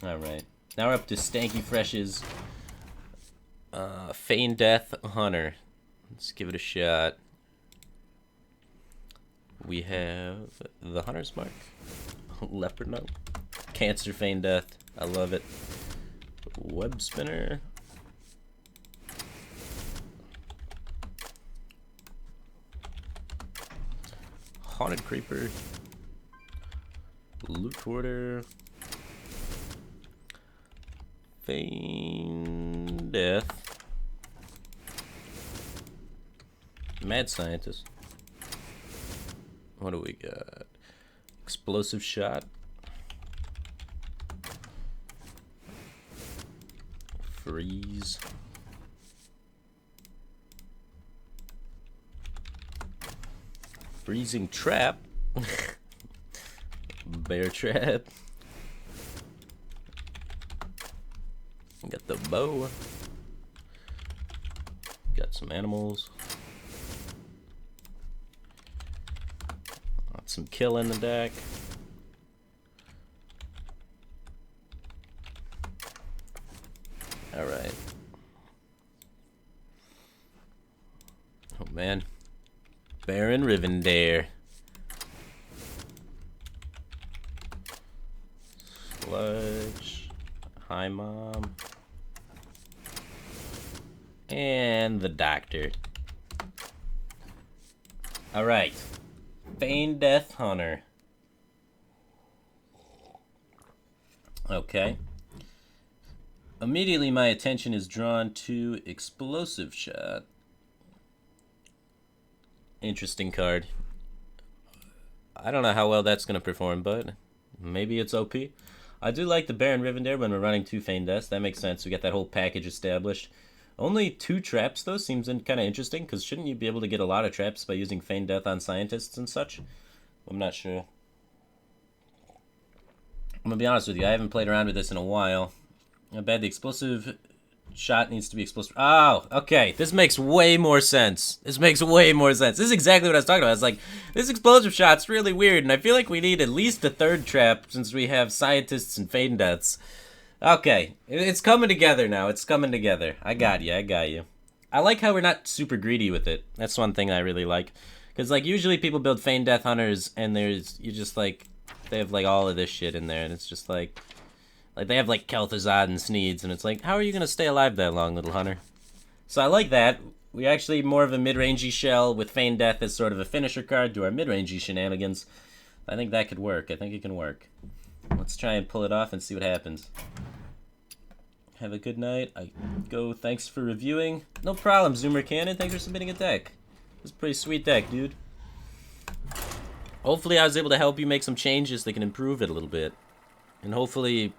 Alright. Now we're up to Stanky Fresh's Feign Death Hunter. Let's give it a shot. We have the Hunter's Mark. Leopard Note. Cancer Feign Death. I love it. Web Spinner. Haunted Creeper. Loot Hoarder. Feign Death. Mad Scientist. What do we got? Explosive Shot. Freeze. Freezing Trap. Bear Trap. Got the bow. Got some animals. Got some kill in the deck. Alright. Oh man. Baron Rivendare. Sludge. Hi Mom. And the Doctor. Alright. Feign Death Hunter. Okay. Immediately my attention is drawn to Explosive Shot. Interesting card. I don't know how well that's going to perform, but maybe it's OP. I do like the Baron Rivendare when we're running 2 Feign Deaths. That makes sense. We get that whole package established. Only 2 traps, though, seems kind of interesting, because shouldn't you be able to get a lot of traps by using Feign Death on Scientists and such? I'm not sure. I'm going to be honest with you, I haven't played around with this in a while. I bet the Explosive Shot needs to be explosive. Oh, okay. This makes way more sense. This makes way more sense. This is exactly what I was talking about. It's like, this Explosive Shot's really weird, and I feel like we need at least a 3rd trap since we have Scientists and Feign Deaths. Okay. It's coming together now. It's coming together. I got you. I got you. I like how we're not super greedy with it. That's one thing I really like. Because, like, usually people build Feign Death Hunters, and you just, like, they have, like, all of this shit in there, and it's just, like, they have, like, Kel'Thuzad and Sneeds, and it's like, how are you going to stay alive that long, little hunter? So I like that. We actually more of a mid-rangey shell with Feign Death as sort of a finisher card to our mid-rangey shenanigans. I think that could work. I think it can work. Let's try and pull it off and see what happens. Have a good night. I go, thanks for reviewing. No problem, Zoomer Cannon. Thanks for submitting a deck. It's a pretty sweet deck, dude. Hopefully I was able to help you make some changes that can improve it a little bit. And hopefully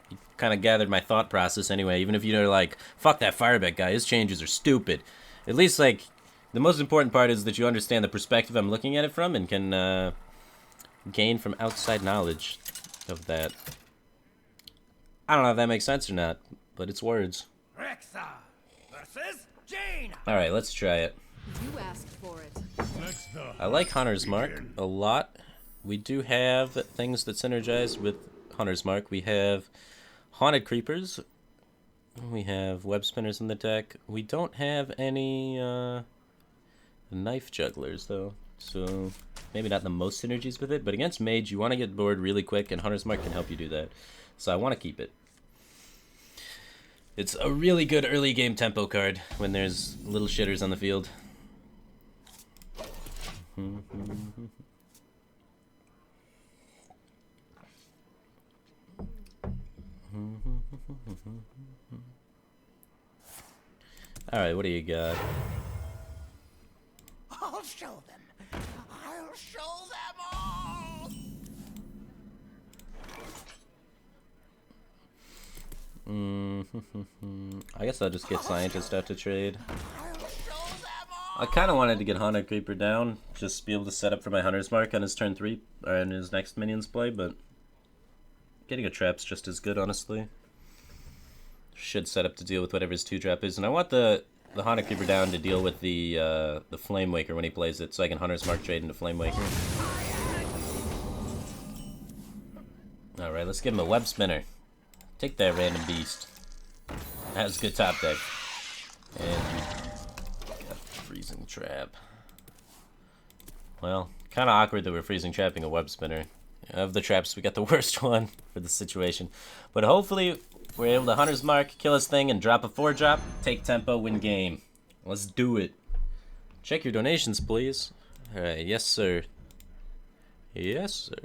you kind of gathered my thought process anyway, even if you're like, fuck that Firebat guy, his changes are stupid. At least, like, the most important part is that you understand the perspective I'm looking at it from and can gain from outside knowledge of that. I don't know if that makes sense or not, but it's words. Rexa versus Jaina. Alright, let's try it. You asked for it. I like Hunter's Mark a lot. We do have things that synergize with Hunter's Mark. We have Haunted Creepers. We have Web Spinners in the deck. We don't have any Knife Jugglers, though. So maybe not the most synergies with it, but against Mage, you want to get bored really quick, and Hunter's Mark can help you do that. So I want to keep it. It's a really good early game tempo card when there's little shitters on the field. Alright, what do you got? I'll show them. I'll show them all. I guess I'll just get Scientist out to trade. I'll show them all. I kind of wanted to get Haunted Creeper down, just be able to set up for my Hunter's Mark on his turn 3, or in his next minion's play, but getting a trap's just as good, honestly. Should set up to deal with whatever his 2-drop is, and I want the Haunted Creeper down to deal with the Flame Waker when he plays it, so I can Hunter's Mark trade into Flame Waker. Alright, let's give him a Web Spinner. Take that random beast. That was a good top deck. And got freezing trap. Well, kind of awkward that we're freezing trapping a web spinner. Of the traps, we got the worst one for the situation. But hopefully, we're able to Hunter's Mark, kill this thing, and drop a 4-drop. Take tempo, win game. Let's do it. Check your donations, please. Alright, yes, sir. Yes, sir.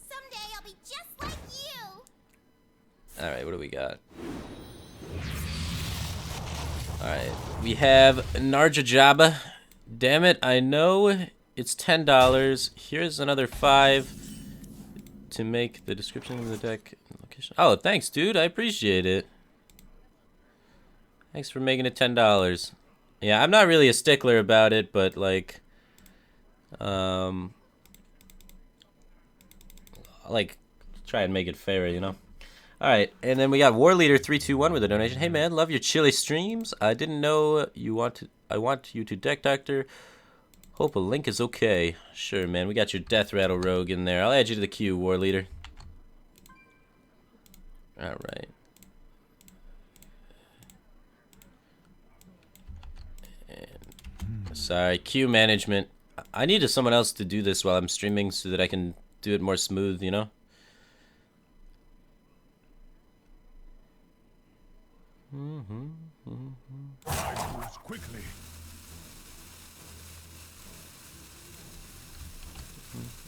Someday I'll be just like you. Alright, what do we got? Alright, we have Narjajaba. Damn it, I know it's $10. Here's another 5 to make the description of the deck location. Oh, thanks, dude. I appreciate it. Thanks for making it $10. Yeah, I'm not really a stickler about it, but like, like try and make it fair, you know. All right, and then we got War Leader 321 with a donation. Hey man, love your chilly streams. I didn't know you wanted. I want you to Deckdoctor. Hope a link is okay. Sure, man. We got your Death Rattle Rogue in there. I'll add you to the queue, War Leader. All right. And, sorry, queue management. I needed someone else to do this while I'm streaming so that I can do it more smooth, you know? Quickly.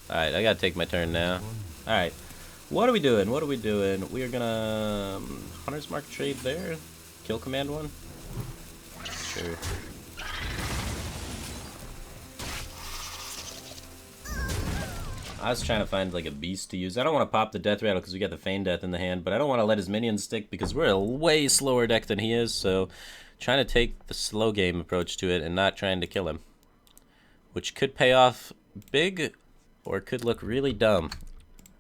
Alright, I gotta take my turn now. Alright, what are we doing? What are we doing? We are gonna Hunter's Mark trade there. Kill command one? Sure. I was trying to find like a beast to use. I don't want to pop the Death Rattle because we got the Feign Death in the hand, but I don't want to let his minions stick because we're a way slower deck than he is, so trying to take the slow game approach to it and not trying to kill him. Which could pay off big or it could look really dumb.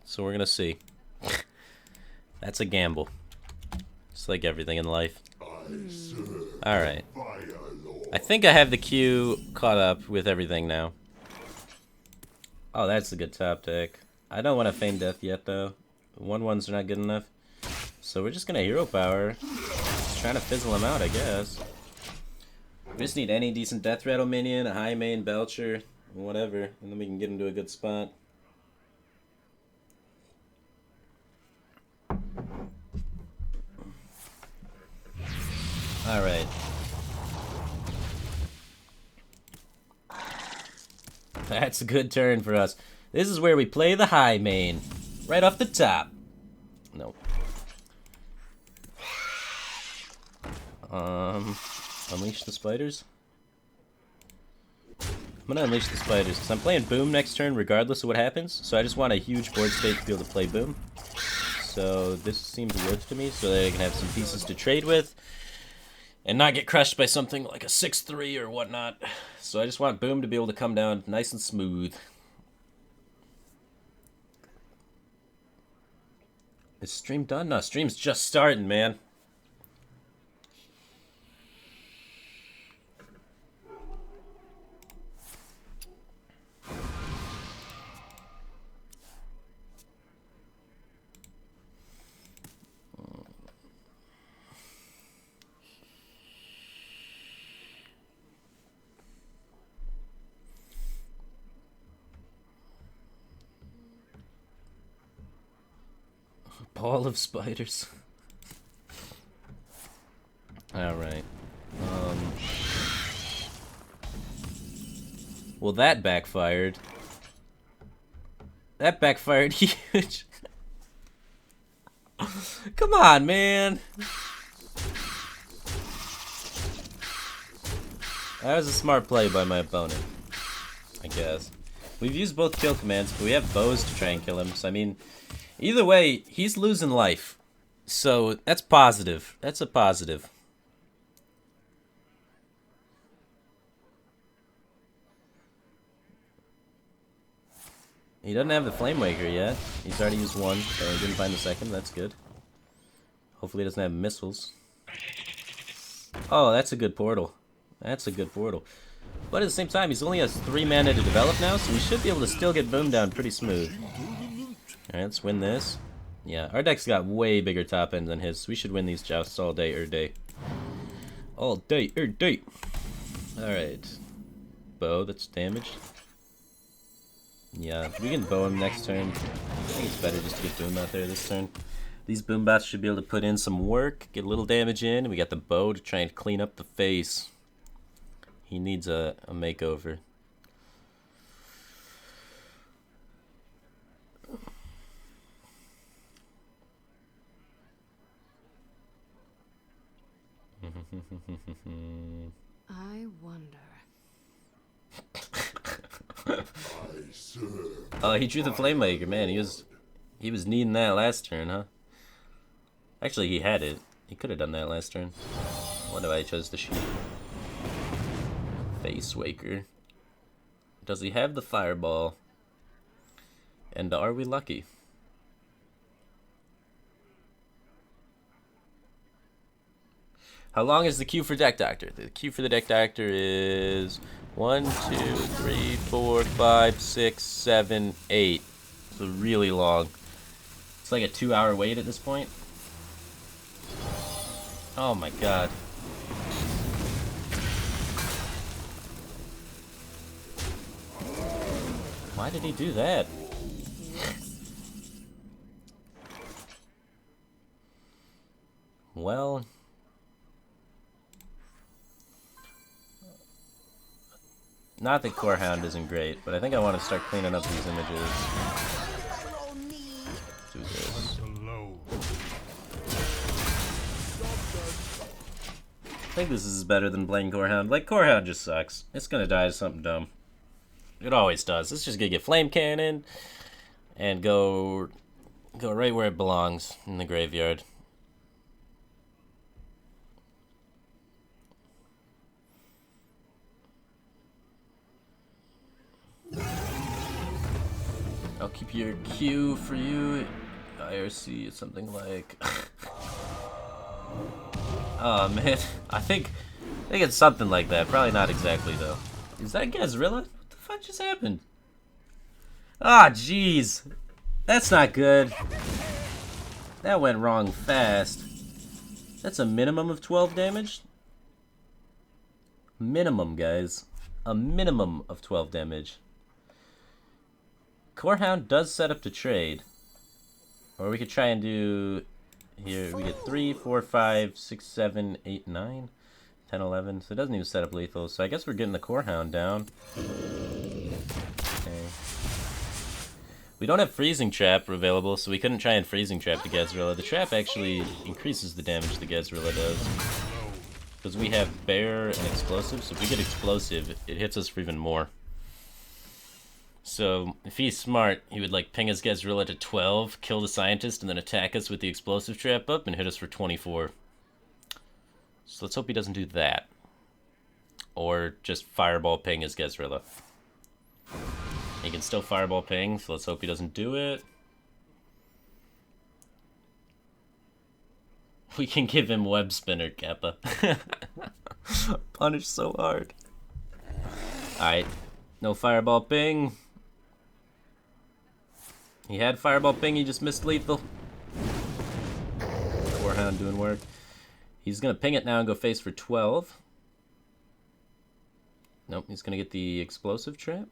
So we're gonna see. That's a gamble. Just like everything in life. Alright. I think I have the queue caught up with everything now. Oh, that's a good top deck. I don't want to Feign Death yet, though. 1/1s are not good enough. So we're just gonna Hero Power. Just trying to fizzle him out, I guess. We just need any decent Death Rattle minion, a high main Belcher, whatever, and then we can get into a good spot. Alright. That's a good turn for us. This is where we play the high main. Right off the top. Nope. Unleash the spiders? I'm gonna unleash the spiders because I'm playing Boom next turn regardless of what happens. So I just want a huge board state to be able to play Boom. So this seems worth to me so that I can have some pieces to trade with. And not get crushed by something like a 6-3 or whatnot. So I just want Boom to be able to come down nice and smooth. Is stream done? No, stream's just starting, man. Ball of spiders. Alright. Well, that backfired. That backfired huge. Come on, man. That was a smart play by my opponent, I guess. We've used both kill commands, but we have bows to try and kill him, so I mean... Either way, he's losing life. So, that's positive. That's a positive. He doesn't have the Flame Waker yet. He's already used one, so he didn't find the second. That's good. Hopefully he doesn't have missiles. Oh, that's a good portal. That's a good portal. But at the same time, he's only has 3 mana to develop now, so we should be able to still get Boom down pretty smooth. Alright, let's win this. Yeah, our deck's got way bigger top ends than his, so we should win these jousts all day or day. All day or day. Alright. Bow, that's damaged. Yeah, we can bow him next turn. I think it's better just to get Boom out there this turn. These Boom Bots should be able to put in some work, get a little damage in, and we got the bow to try and clean up the face. He needs a makeover. I wonder. Oh, he drew the Flamemaker, man. He was needing that last turn, huh? Actually, he had it. He could have done that last turn. Wonder why I chose to shoot. Face Waker. Does he have the Fireball? And are we lucky? How long is the queue for Deckdoctor? The queue for the Deckdoctor is 1, 2, 3, 4, 5, 6, 7, 8. It's really long. It's like a 2-hour wait at this point. Oh my god. Why did he do that? Well, not that Core Hound isn't great, but I think I want to start cleaning up these images. Do this. I think this is better than playing Core Hound. Like, Core Hound just sucks. It's gonna die to something dumb. It always does. It's just gonna get Flame Cannon and go right where it belongs, in the graveyard. I'll keep your Q for you. IRC is something like... Oh man, I think it's something like that. Probably not exactly though. Is that Gazrilla? What the fuck just happened? Ah, jeez. That's not good. That went wrong fast. That's a minimum of 12 damage? Minimum, guys. A minimum of 12 damage. Core Hound does set up to trade. Or we could try and do... Here, we get 3, 4, 5, 6, 7, 8, 9, 10, 11. So it doesn't even set up lethal. So I guess we're getting the Core Hound down. Okay. We don't have Freezing Trap available, so we couldn't try and Freezing Trap the Gazrilla. The trap actually increases the damage the Gazrilla does. Because we have Bear and Explosive, so if we get Explosive, it hits us for even more. So, if he's smart, he would like ping his Gazrilla to 12, kill the Scientist, and then attack us with the Explosive Trap up and hit us for 24. So let's hope he doesn't do that. Or just Fireball ping his Gazrilla. He can still Fireball ping, so let's hope he doesn't do it. We can give him Web Spinner, Kappa. Punish so hard. Alright, no Fireball ping. He had Fireball ping, he just missed lethal. Core Hound doing work. He's gonna ping it now and go face for 12. Nope, he's gonna get the Explosive Trap.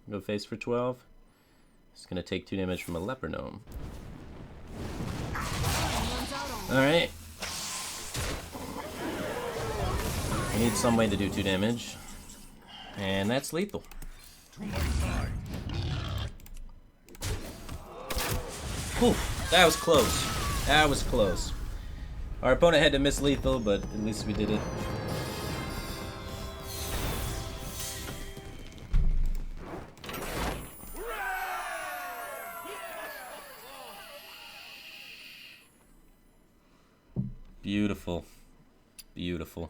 Go face for 12. He's gonna take 2 damage from a Leper Gnome. Alright. We need some way to do 2 damage. And that's lethal. Whew, that was close. That was close. Our opponent had to miss lethal, but at least we did it. Beautiful. Beautiful.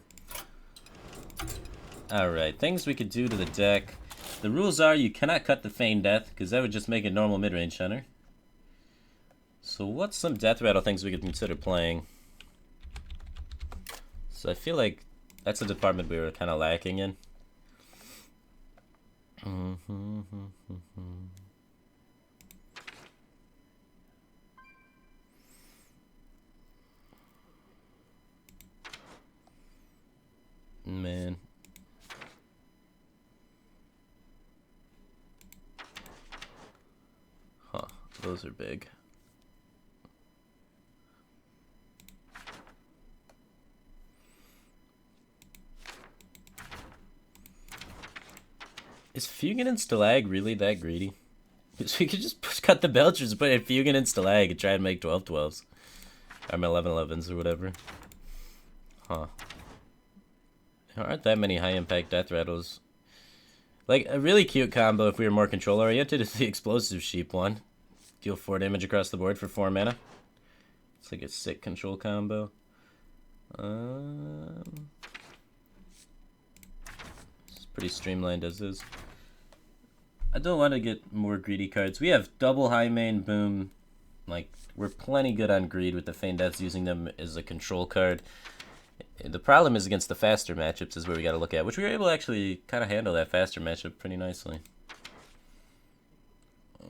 Alright, things we could do to the deck. The rules are you cannot cut the Feign Death, because that would just make it normal mid-range hunter. So what's some Death Rattle things we could consider playing? So I feel like that's a department we were kind of lacking in. Man. Huh, those are big. Is Fugan and Stalag really that greedy? Because we could just cut the Belchers and put in Fugan and Stalag and try and make 12-12s. Or 11-11s or whatever. Huh. There aren't that many high-impact death rattles. Like, a really cute combo if we were more control-oriented is the Explosive Sheep one. Deal 4 damage across the board for 4 mana. It's like a sick control combo. It's pretty streamlined as is. I don't want to get more greedy cards. We have double high main boom. Like, we're plenty good on greed with the Feign Deaths using them as a control card. The problem is against the faster matchups is where we got to look at, which we were able to actually kind of handle that faster matchup pretty nicely.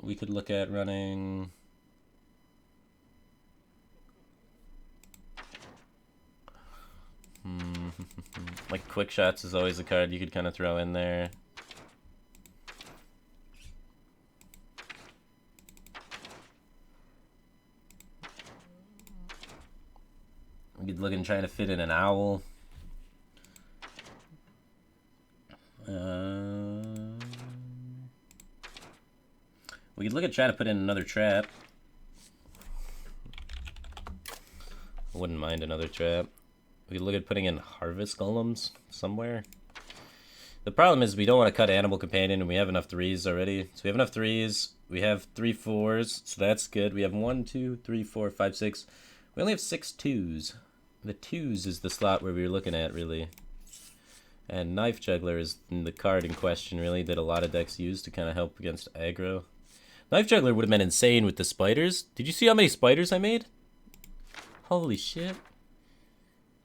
We could look at running... like Quick Shots is always a card you could kind of throw in there. We could look and try to fit in an Owl. We could look at trying to put in another trap. I wouldn't mind another trap. We could look at putting in Harvest Golems somewhere. The problem is we don't want to cut Animal Companion, and we have enough 3s already. So we have enough 3s. We have 3 4s, so that's good. We have 1, 2, 3, 4, 5, 6. We only have 6 2s. The 2s is the slot where we were looking at, really. And Knife Juggler is the card in question, really, that a lot of decks use to kind of help against aggro. Knife Juggler would have been insane with the spiders. Did you see how many spiders I made? Holy shit.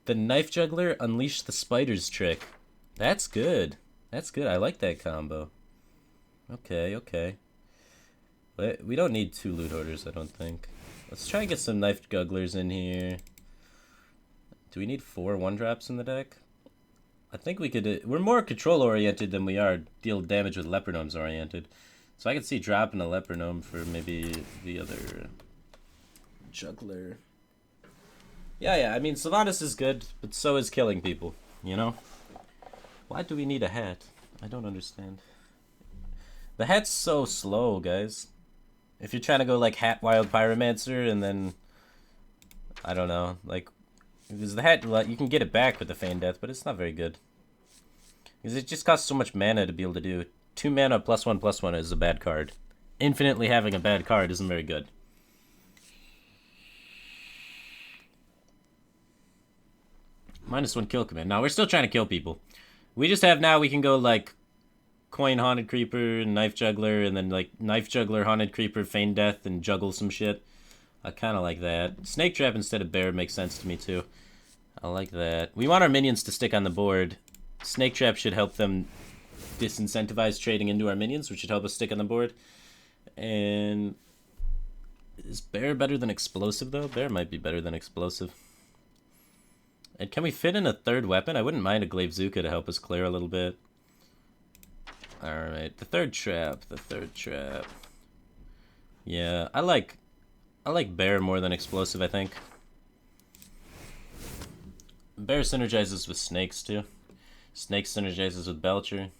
The Knife Juggler unleashed the spiders trick. That's good. That's good. I like that combo. Okay, okay. But we don't need 2 Loot Hoarders, I don't think. Let's try and get some Knife Jugglers in here. Do we need 4 1-drops in the deck? I think we could... we're more control-oriented than we are deal damage with Leopard Gnomes-oriented. So I could see dropping a Leopard Gnome for maybe the other Juggler. Yeah, I mean, Sylvanas is good, but so is killing people, you know? Why do we need a hat? I don't understand. The hat's so slow, guys. If you're trying to go, like, Hat Wild Pyromancer, and then... I don't know, like... Because the hat, you can get it back with the Feign Death, but it's not very good. Because it just costs so much mana to be able to do. 2 mana +1/+1 is a bad card. Infinitely having a bad card isn't very good. -1 kill command. No, we're still trying to kill people. We just have now, we can go like Coin Haunted Creeper, Knife Juggler, and then like Knife Juggler, Haunted Creeper, Feign Death, and juggle some shit. I kind of like that. Snake Trap instead of Bear makes sense to me too. I like that. We want our minions to stick on the board. Snake Trap should help them disincentivize trading into our minions, which should help us stick on the board. And is Bear better than Explosive though? Bear might be better than Explosive. And can we fit in a 3rd weapon? I wouldn't mind a Glaivezooka to help us clear a little bit. Alright, the 3rd trap. The 3rd trap. Yeah, I like Bear more than Explosive, I think. Bear synergizes with Snakes, too. Snake synergizes with Belcher.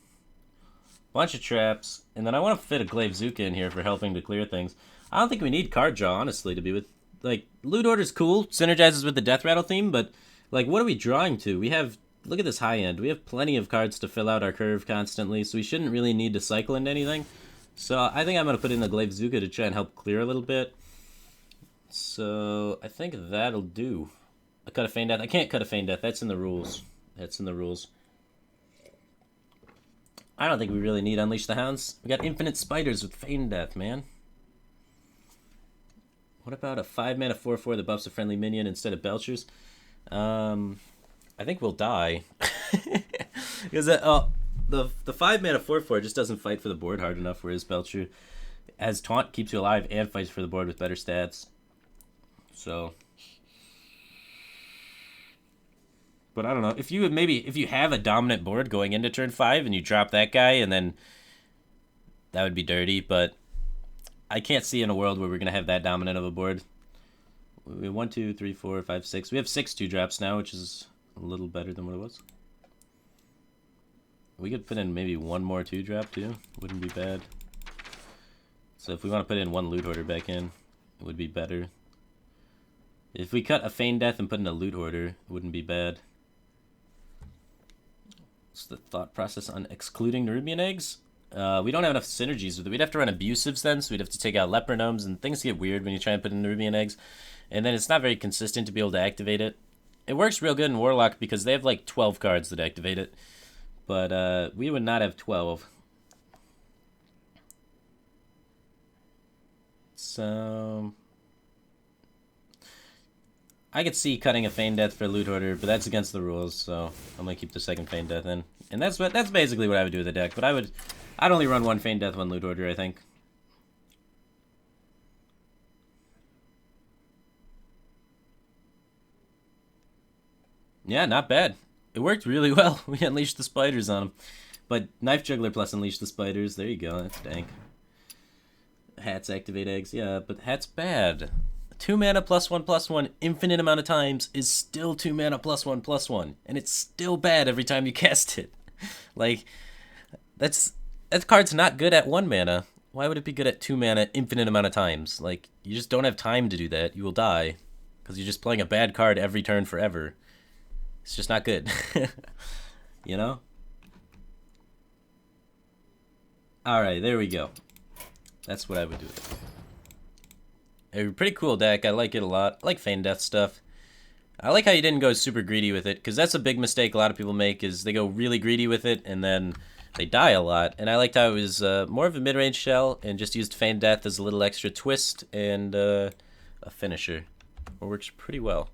Bunch of traps. And then I want to fit a Glaivezooka in here for helping to clear things. I don't think we need card draw, honestly, to be with... Like, Loot Order's cool. Synergizes with the Death Rattle theme, but... Like, what are we drawing to? We have... Look at this high end. We have plenty of cards to fill out our curve constantly, so we shouldn't really need to cycle into anything. So I think I'm going to put in the Glaivezooka to try and help clear a little bit. So I think that'll do. I cut a Feign Death. I can't cut a Feign Death. That's in the rules. That's in the rules. I don't think we really need Unleash the Hounds. We got infinite spiders with Feign Death, man. What about a 5 mana 4/4 that buffs a friendly minion instead of Belchers? I think we'll die. Because the 5 mana 4/4 just doesn't fight for the board hard enough, whereas Belcher, as Taunt, keeps you alive and fights for the board with better stats. So But I don't know. If you have a dominant board going into turn 5 and you drop that guy, and then that would be dirty, but I can't see in a world where we're going to have that dominant of a board. We have 1, 2, 3, 4, 5, 6. We have 6 2-drops now, which is a little better than what it was. We could put in maybe one more 2-drop too. Wouldn't be bad. So if we want to put in one Loot Hoarder back in, it would be better. If we cut a Feign Death and put in a Loot Hoarder, it wouldn't be bad. What's the thought process on excluding Nerubian Eggs? We don't have enough synergies with it. We'd have to run Abusives then, so we'd have to take out Leprinomes, and things get weird when you try and put in Nerubian Eggs. And then it's not very consistent to be able to activate it. It works real good in Warlock because they have like 12 cards that activate it. But we would not have 12. So I could see cutting a Feign Death for Loot Hoarder, but that's against the rules, so I'm gonna keep the second Feign Death in. And that's basically what I would do with the deck, but I'd only run one Feign Death, one Loot Hoarder, I think. Yeah, not bad. It worked really well. We unleashed the spiders on him. But Knife Juggler plus Unleash the Spiders, there you go, that's dank. Hats activate eggs, yeah, but Hat's bad. 2 mana +1/+1 infinite amount of times is still 2 mana +1/+1, and it's still bad every time you cast it. Like, that card's not good at 1 mana. Why would it be good at 2 mana infinite amount of times? Like, you just don't have time to do that. You will die, because you're just playing a bad card every turn forever. It's just not good. You know? Alright, there we go. That's what I would do. A pretty cool deck. I like it a lot. I like Feign Death stuff. I like how you didn't go super greedy with it, because that's a big mistake a lot of people make, is they go really greedy with it, and then they die a lot. And I liked how it was more of a mid-range shell, and just used Feign Death as a little extra twist, and a finisher. It works pretty well.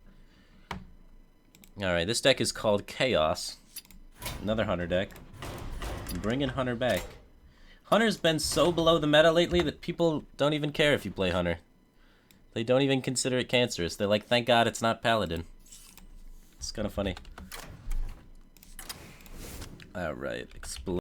Alright, this deck is called Chaos. Another Hunter deck. Bringing Hunter back. Hunter's been so below the meta lately that people don't even care if you play Hunter. They don't even consider it cancerous. They're like, thank God it's not Paladin. It's kind of funny. Alright, explode.